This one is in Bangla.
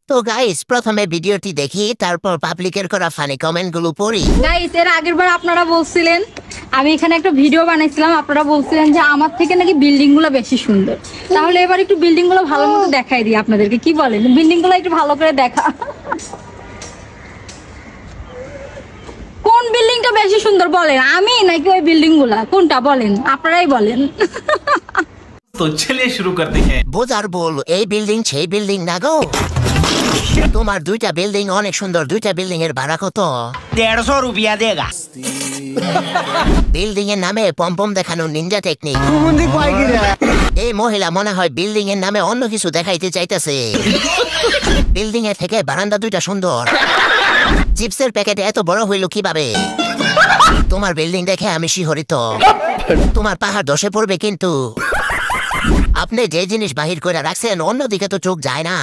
তো গাইস প্রথমে ভিডিওটি দেখি, তারপর পাবলিকের করা ফানি কমেন্ট গুলো পড়ি। গাইস এর আগের বার আপনারা বলছিলেন, আমি এখানে একটা ভিডিও বানাইছিলাম, আপনারা বলছিলেন যে আমার থেকে নাকি বিল্ডিং গুলো বেশি সুন্দর। তাহলে এবার একটু বিল্ডিং গুলো ভালো মতো দেখাই দিই আপনাদেরকে, কি বলেন? বিল্ডিং গুলো একটু ভালো করে দেখা। কোন বিল্ডিংটা বেশি সুন্দর বলেন, আমি নাকি ওই বিল্ডিং গুলা? কোনটা বলেন, আপনারাই বলেন। तो चलिए शुरू करते हैं। বোঝার বল, এই বিল্ডিং সেই বিল্ডিং না গো। তোমার দুইটা বিল্ডিং অনেক সুন্দর, দুইটা বিল্ডিং এর ভাড়া কত? 150 रुपया देगा। বিল্ডিং এর নামে পম্পম দেখানো নিনজা টেকনিক। এই মহিলা মনে হয় বিল্ডিং এর নামে অন্য কিছু দেখাইতে চাইতেছে। বিল্ডিং এর থেকে বারান্দা দুইটা সুন্দর। চিপসের প্যাকেট এত বড় হইল কিভাবে? তোমার বিল্ডিং দেখে আমি শিহরিত। তোমার পাহাড় ধসে পড়বে, কিন্তু আপনি যে জিনিস বাহির করে রাখছেন অন্যদিকে তো চোখ যায় না।